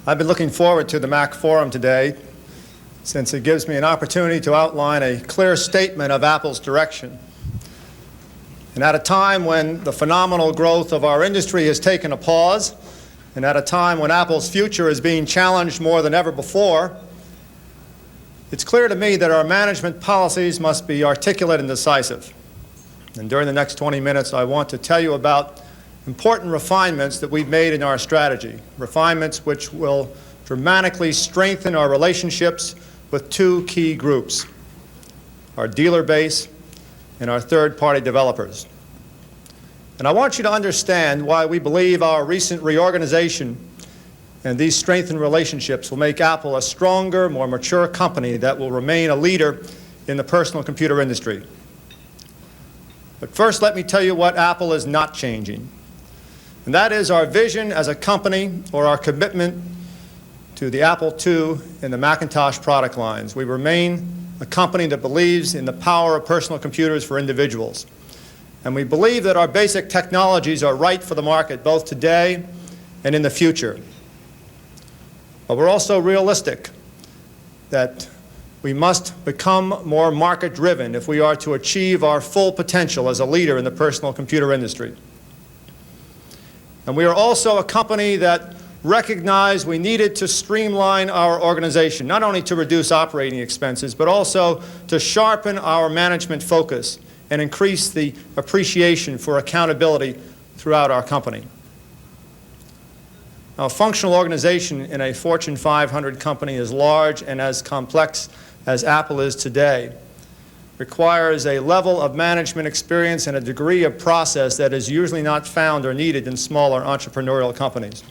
I've been looking forward to the Mac Forum today since it gives me an opportunity to outline a clear statement of Apple's direction. And at a time when the phenomenal growth of our industry has taken a pause, and at a time when Apple's future is being challenged more than ever before, it's clear to me that our management policies must be articulate and decisive. And during the next 20 minutes, I want to tell you about important refinements that we've made in our strategy, refinements which will dramatically strengthen our relationships with two key groups, our dealer base and our third-party developers. And I want you to understand why we believe our recent reorganization and these strengthened relationships will make Apple a stronger, more mature company that will remain a leader in the personal computer industry. But first, let me tell you what Apple is not changing. And that is our vision as a company, or our commitment to the Apple II and the Macintosh product lines. We remain a company that believes in the power of personal computers for individuals. And we believe that our basic technologies are right for the market, both today and in the future. But we're also realistic that we must become more market-driven if we are to achieve our full potential as a leader in the personal computer industry. And we are also a company that recognized we needed to streamline our organization, not only to reduce operating expenses, but also to sharpen our management focus and increase the appreciation for accountability throughout our company. Now, a functional organization in a Fortune 500 company as large and as complex as Apple is today requires a level of management experience and a degree of process that is usually not found or needed in smaller entrepreneurial companies.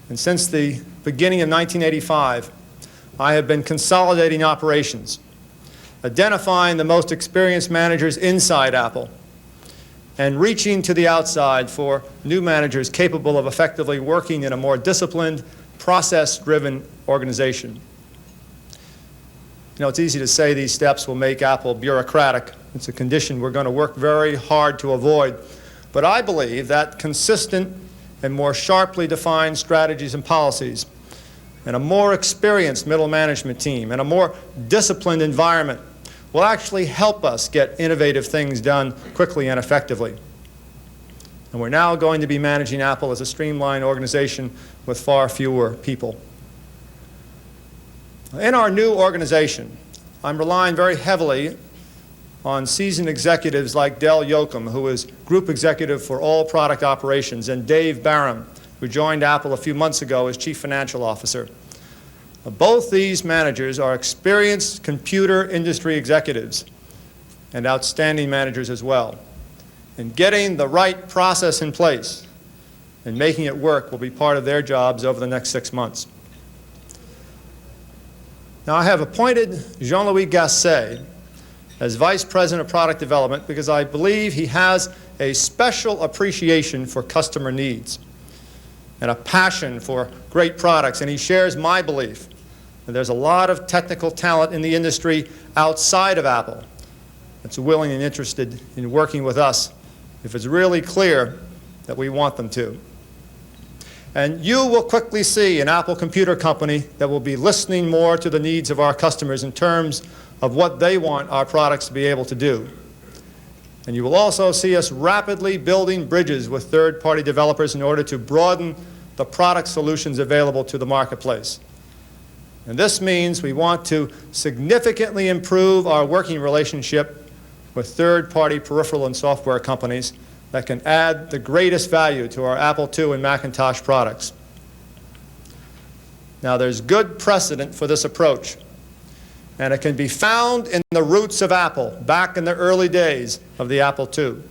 And since the beginning of 1985, I have been consolidating operations, identifying the most experienced managers inside Apple, and reaching to the outside for new managers capable of effectively working in a more disciplined, process-driven organization. You know, it's easy to say these steps will make Apple bureaucratic. It's a condition we're going to work very hard to avoid. But I believe that consistent and more sharply defined strategies and policies, and a more experienced middle management team, and a more disciplined environment will actually help us get innovative things done quickly and effectively. And we're now going to be managing Apple as a streamlined organization with far fewer people. In our new organization, I'm relying very heavily on seasoned executives like Del Yoakum, who is Group Executive for all product operations, and Dave Barham, who joined Apple a few months ago as Chief Financial Officer. Both these managers are experienced computer industry executives and outstanding managers as well. And getting the right process in place and making it work will be part of their jobs over the next 6 months. Now, I have appointed Jean-Louis Gasset as Vice President of Product Development because I believe he has a special appreciation for customer needs and a passion for great products, and he shares my belief that there's a lot of technical talent in the industry outside of Apple that's willing and interested in working with us if it's really clear that we want them to. And you will quickly see an Apple Computer company that will be listening more to the needs of our customers in terms of what they want our products to be able to do. And you will also see us rapidly building bridges with third-party developers in order to broaden the product solutions available to the marketplace. And this means we want to significantly improve our working relationship with third-party peripheral and software companies that can add the greatest value to our Apple II and Macintosh products. Now, there's good precedent for this approach, and it can be found in the roots of Apple back in the early days of the Apple II.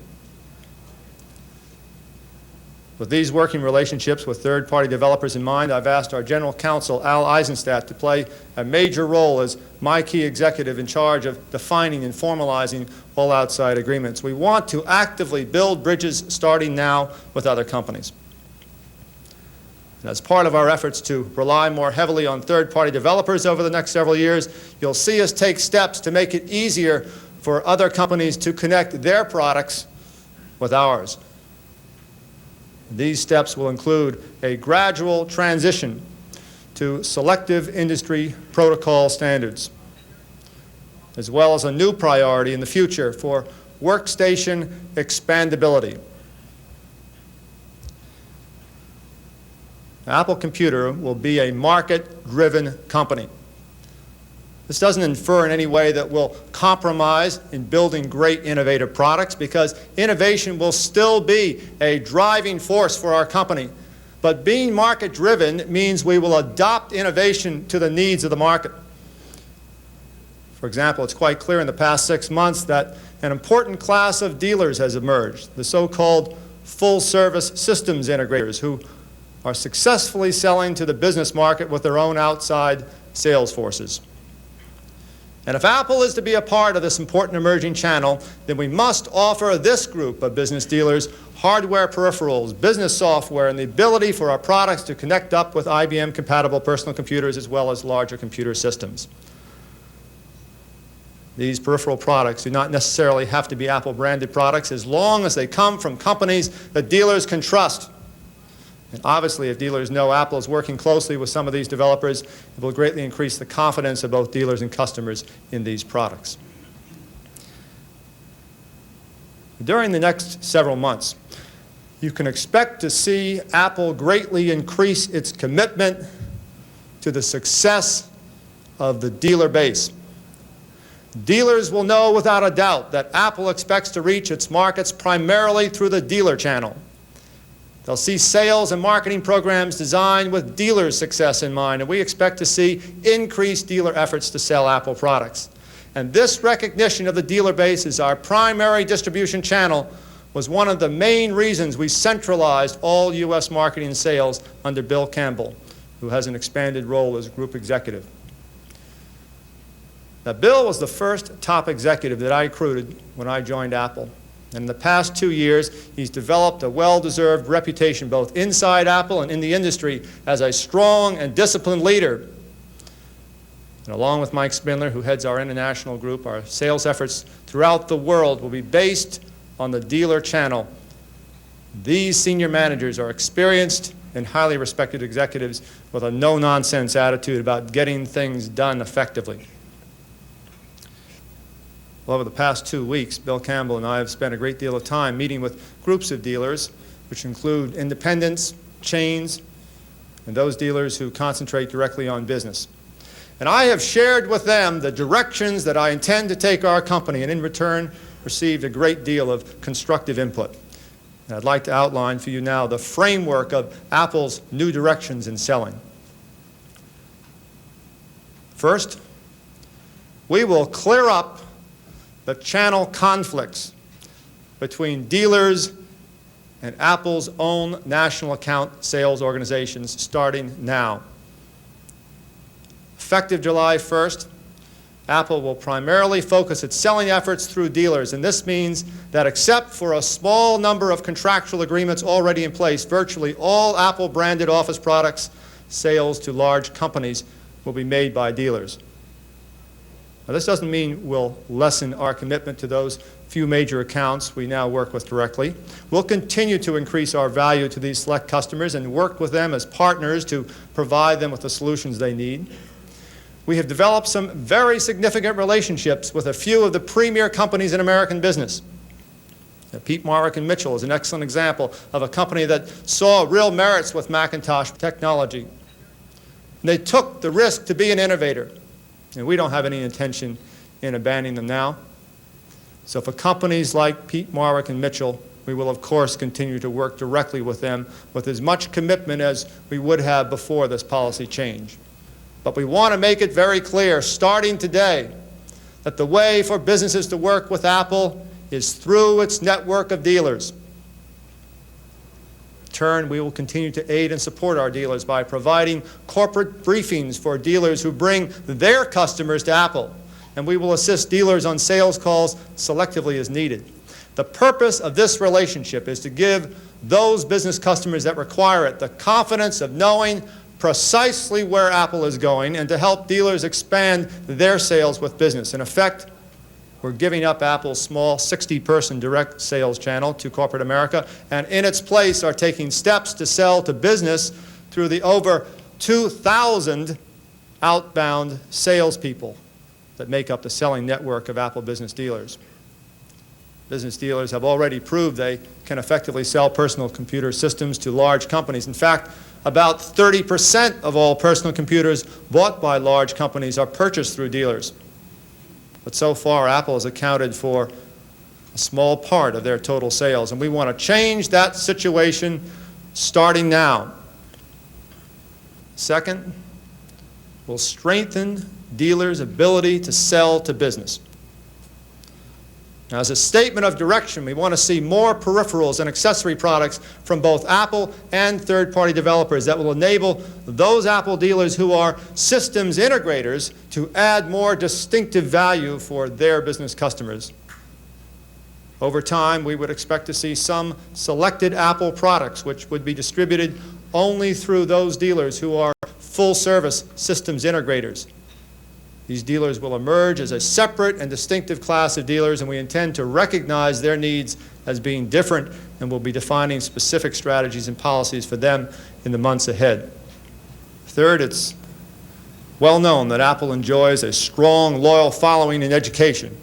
With these working relationships with third-party developers in mind, I've asked our General Counsel, Al Eisenstadt, to play a major role as my key executive in charge of defining and formalizing all outside agreements. We want to actively build bridges starting now with other companies. And as part of our efforts to rely more heavily on third-party developers over the next several years, you'll see us take steps to make it easier for other companies to connect their products with ours. These steps will include a gradual transition to selective industry protocol standards, as well as a new priority in the future for workstation expandability. Apple Computer will be a market-driven company. This doesn't infer in any way that we'll compromise in building great innovative products, because innovation will still be a driving force for our company. But being market-driven means we will adopt innovation to the needs of the market. For example, it's quite clear in the past 6 months that an important class of dealers has emerged, the so-called full-service systems integrators, who are successfully selling to the business market with their own outside sales forces. And if Apple is to be a part of this important emerging channel, then we must offer this group of business dealers hardware peripherals, business software, and the ability for our products to connect up with IBM-compatible personal computers as well as larger computer systems. These peripheral products do not necessarily have to be Apple-branded products as long as they come from companies that dealers can trust. And obviously, if dealers know Apple is working closely with some of these developers, it will greatly increase the confidence of both dealers and customers in these products. During the next several months, you can expect to see Apple greatly increase its commitment to the success of the dealer base. Dealers will know without a doubt that Apple expects to reach its markets primarily through the dealer channel. They'll see sales and marketing programs designed with dealers' success in mind, and we expect to see increased dealer efforts to sell Apple products. And this recognition of the dealer base as our primary distribution channel was one of the main reasons we centralized all U.S. marketing and sales under Bill Campbell, who has an expanded role as group executive. Now, Bill was the first top executive that I recruited when I joined Apple. And in the past 2 years, he's developed a well-deserved reputation both inside Apple and in the industry as a strong and disciplined leader. And along with Mike Spindler, who heads our international group, our sales efforts throughout the world will be based on the dealer channel. These senior managers are experienced and highly respected executives with a no-nonsense attitude about getting things done effectively. Well, over the past 2 weeks, Bill Campbell and I have spent a great deal of time meeting with groups of dealers, which include independents, chains, and those dealers who concentrate directly on business. And I have shared with them the directions that I intend to take our company, and in return received a great deal of constructive input. And I'd like to outline for you now the framework of Apple's new directions in selling. First, we will clear up the channel conflicts between dealers and Apple's own national account sales organizations starting now. Effective July 1st, Apple will primarily focus its selling efforts through dealers, and this means that except for a small number of contractual agreements already in place, virtually all Apple-branded Office products sales to large companies will be made by dealers. Now, this doesn't mean we'll lessen our commitment to those few major accounts we now work with directly. We'll continue to increase our value to these select customers and work with them as partners to provide them with the solutions they need. We have developed some very significant relationships with a few of the premier companies in American business. Peat, Marwick, and Mitchell is an excellent example of a company that saw real merits with Macintosh technology. And they took the risk to be an innovator. And we don't have any intention in abandoning them now. So for companies like Peat, Marwick, and Mitchell, we will, of course, continue to work directly with them with as much commitment as we would have before this policy change. But we want to make it very clear, starting today, that the way for businesses to work with Apple is through its network of dealers. In turn, we will continue to aid and support our dealers by providing corporate briefings for dealers who bring their customers to Apple, and we will assist dealers on sales calls selectively as needed. The purpose of this relationship is to give those business customers that require it the confidence of knowing precisely where Apple is going and to help dealers expand their sales with business. In effect, We're giving up Apple's small 60-person direct sales channel to corporate America, and in its place are taking steps to sell to business through the over 2,000 outbound salespeople that make up the selling network of Apple business dealers. Business dealers have already proved they can effectively sell personal computer systems to large companies. In fact, about 30% of all personal computers bought by large companies are purchased through dealers. But so far, Apple has accounted for a small part of their total sales, and we want to change that situation starting now. Second, we'll strengthen dealers' ability to sell to business. Now, as a statement of direction, we want to see more peripherals and accessory products from both Apple and third-party developers that will enable those Apple dealers who are systems integrators to add more distinctive value for their business customers. Over time, we would expect to see some selected Apple products which would be distributed only through those dealers who are full-service systems integrators. These dealers will emerge as a separate and distinctive class of dealers, and we intend to recognize their needs as being different, and we'll be defining specific strategies and policies for them in the months ahead. Third, it's well known that Apple enjoys a strong, loyal following in education.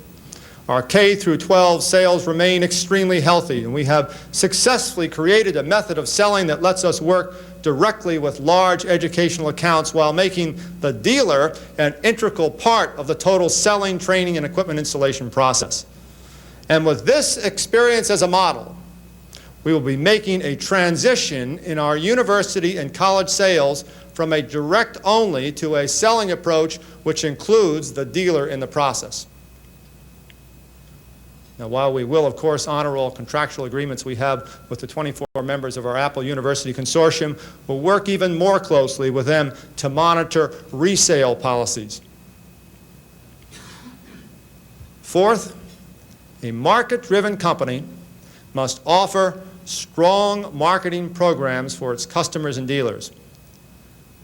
Our K through 12 sales remain extremely healthy, and we have successfully created a method of selling that lets us work directly with large educational accounts while making the dealer an integral part of the total selling, training, and equipment installation process. And with this experience as a model, we will be making a transition in our university and college sales from a direct only to a selling approach which includes the dealer in the process. Now, while we will, of course, honor all contractual agreements we have with the 24 members of our Apple University Consortium, we'll work even more closely with them to monitor resale policies. Fourth, a market-driven company must offer strong marketing programs for its customers and dealers.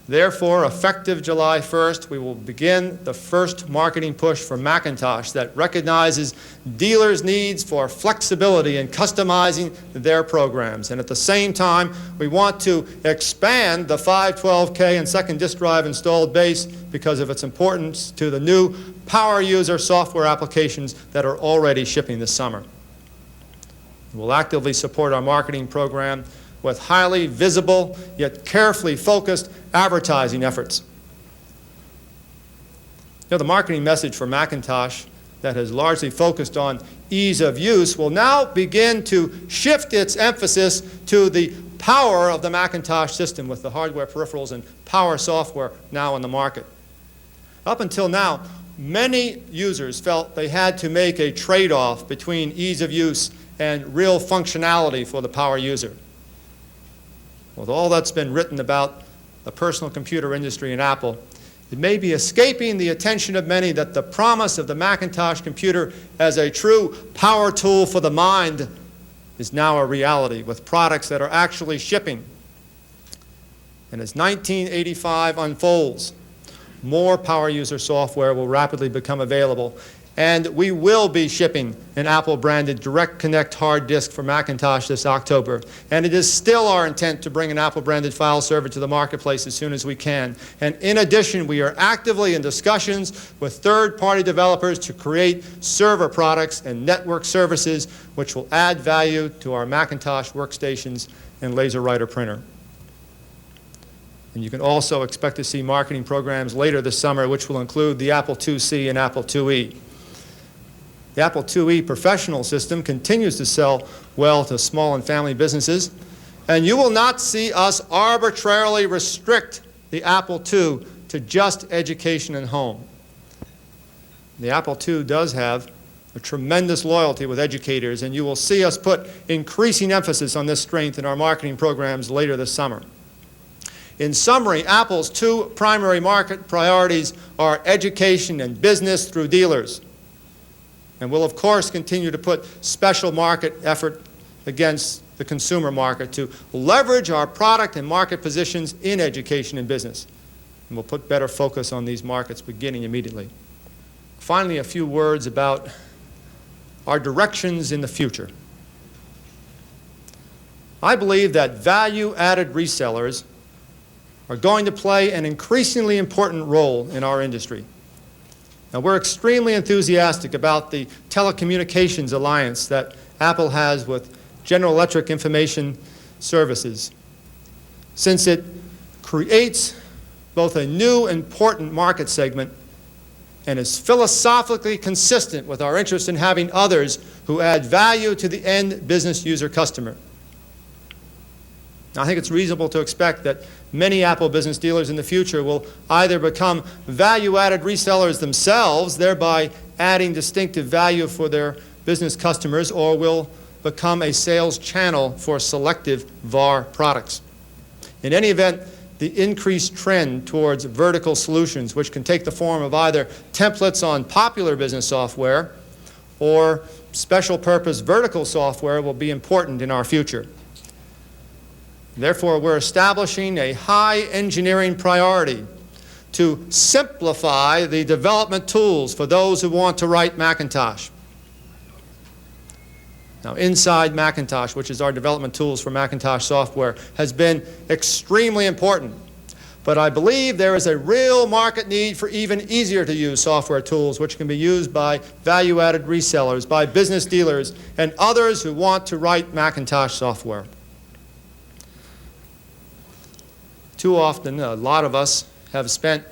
Therefore, effective July 1st, we will begin the first marketing push for Macintosh that recognizes dealers' needs for flexibility in customizing their programs. And at the same time, we want to expand the 512K and second disk drive installed base because of its importance to the new power user software applications that are already shipping this summer. We'll actively support our marketing program with highly visible yet carefully focused advertising efforts. You know, the marketing message for Macintosh that has largely focused on ease of use will now begin to shift its emphasis to the power of the Macintosh system with the hardware peripherals and power software now in the market. Up until now, many users felt they had to make a trade-off between ease of use and real functionality for the power user. With all that's been written about the personal computer industry and Apple, it may be escaping the attention of many that the promise of the Macintosh computer as a true power tool for the mind is now a reality with products that are actually shipping. And as 1985 unfolds, more power user software will rapidly become available, and we will be shipping an Apple-branded Direct Connect hard disk for Macintosh this October. And it is still our intent to bring an Apple-branded file server to the marketplace as soon as we can. And in addition, we are actively in discussions with third-party developers to create server products and network services which will add value to our Macintosh workstations and LaserWriter printer. And you can also expect to see marketing programs later this summer which will include the Apple IIc and Apple IIe. The Apple IIe professional system continues to sell well to small and family businesses, and you will not see us arbitrarily restrict the Apple II to just education and home. The Apple II does have a tremendous loyalty with educators, and you will see us put increasing emphasis on this strength in our marketing programs later this summer. In summary, Apple's two primary market priorities are education and business through dealers. And we'll, of course, continue to put special market effort against the consumer market to leverage our product and market positions in education and business. And we'll put better focus on these markets beginning immediately. Finally, a few words about are directions in the future. I believe that value-added resellers are going to play an increasingly important role in our industry. Now, we're extremely enthusiastic about the telecommunications alliance that Apple has with General Electric Information Services, since it creates both a new important market segment and is philosophically consistent with our interest in having others who add value to the end business user customer. Now, I think it's reasonable to expect that many Apple business dealers in the future will either become value-added resellers themselves, thereby adding distinctive value for their business customers, or will become a sales channel for selective VAR products. In any event, the increased trend towards vertical solutions, which can take the form of either templates on popular business software or special purpose vertical software, will be important in our future. Therefore, we're establishing a high engineering priority to simplify the development tools for those who want to write Macintosh. Now, inside Macintosh, which is our development tools for Macintosh software, has been extremely important. But I believe there is a real market need for even easier to use software tools which can be used by value-added resellers, by business dealers, and others who want to write Macintosh software. Too often, a lot of us have spent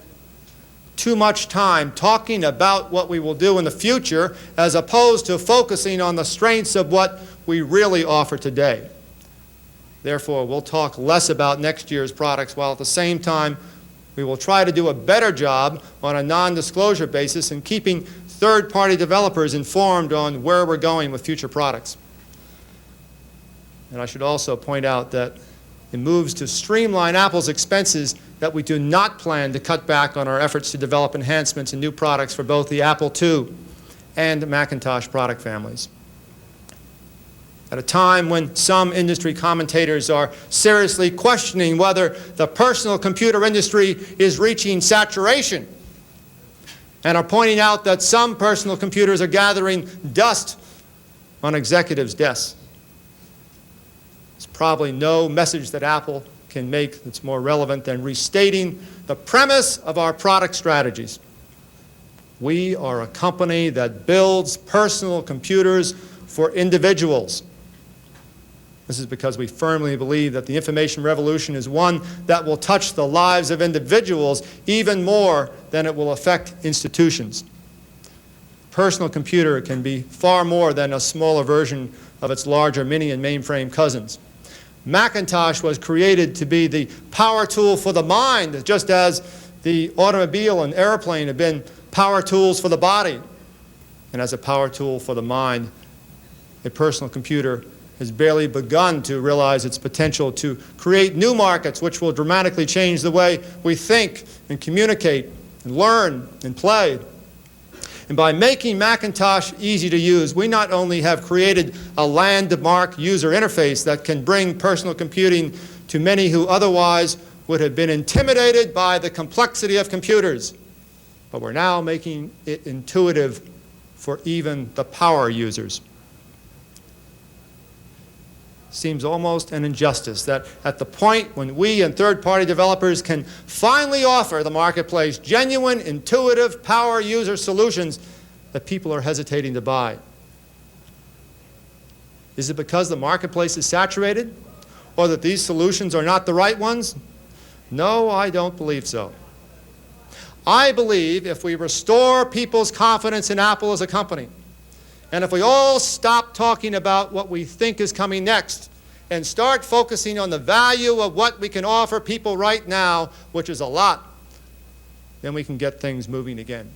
too much time talking about what we will do in the future as opposed to focusing on the strengths of what we really offer today. Therefore, we'll talk less about next year's products, while at the same time we will try to do a better job on a non-disclosure basis in keeping third-party developers informed on where we're going with future products. And I should also point out that it moves to streamline Apple's expenses that we do not plan to cut back on our efforts to develop enhancements and new products for both the Apple II and Macintosh product families. At a time when some industry commentators are seriously questioning whether the personal computer industry is reaching saturation and are pointing out that some personal computers are gathering dust on executives' desks, there's probably no message that Apple can make that's more relevant than restating the premise of our product strategies. We are a company that builds personal computers for individuals. This is because we firmly believe that the information revolution is one that will touch the lives of individuals even more than it will affect institutions. Personal computer can be far more than a smaller version of its larger mini and mainframe cousins. Macintosh was created to be the power tool for the mind, just as the automobile and airplane have been power tools for the body. And as a power tool for the mind, a personal computer has barely begun to realize its potential to create new markets which will dramatically change the way we think and communicate and learn and play. And by making Macintosh easy to use, we not only have created a landmark user interface that can bring personal computing to many who otherwise would have been intimidated by the complexity of computers, but we're now making it intuitive for even the power users. Seems almost an injustice that at the point when we and third-party developers can finally offer the marketplace genuine, intuitive power user solutions, that people are hesitating to buy. Is it because the marketplace is saturated, or that these solutions are not the right ones? No, I don't believe so. I believe if we restore people's confidence in Apple as a company, and if we all stop talking about what we think is coming next and start focusing on the value of what we can offer people right now, which is a lot, then we can get things moving again.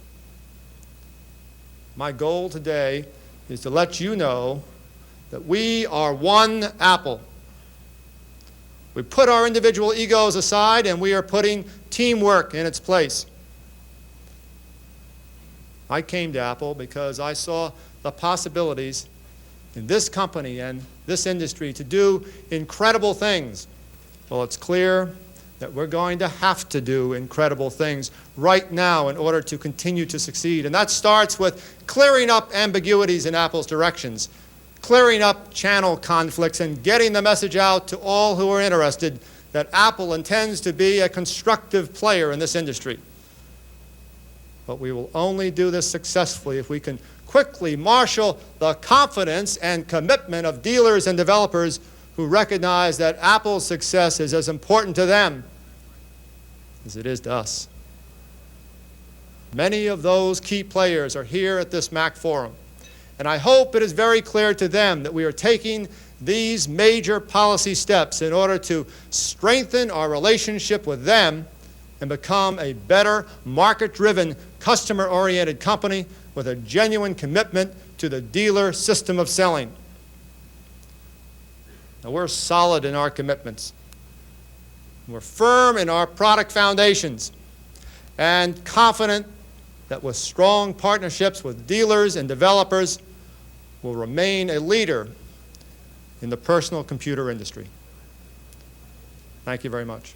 My goal today is to let you know that we are one Apple. We put our individual egos aside and we are putting teamwork in its place. I came to Apple because I saw the possibilities in this company and this industry to do incredible things. Well, it's clear that we're going to have to do incredible things right now in order to continue to succeed. And that starts with clearing up ambiguities in Apple's directions, clearing up channel conflicts, and getting the message out to all who are interested that Apple intends to be a constructive player in this industry. But we will only do this successfully if we can quickly marshal the confidence and commitment of dealers and developers who recognize that Apple's success is as important to them as it is to us. Many of those key players are here at this Mac Forum, and I hope it is very clear to them that we are taking these major policy steps in order to strengthen our relationship with them and become a better market-driven, customer-oriented company with a genuine commitment to the dealer system of selling. Now, we're solid in our commitments. We're firm in our product foundations and confident that with strong partnerships with dealers and developers, we'll remain a leader in the personal computer industry. Thank you very much.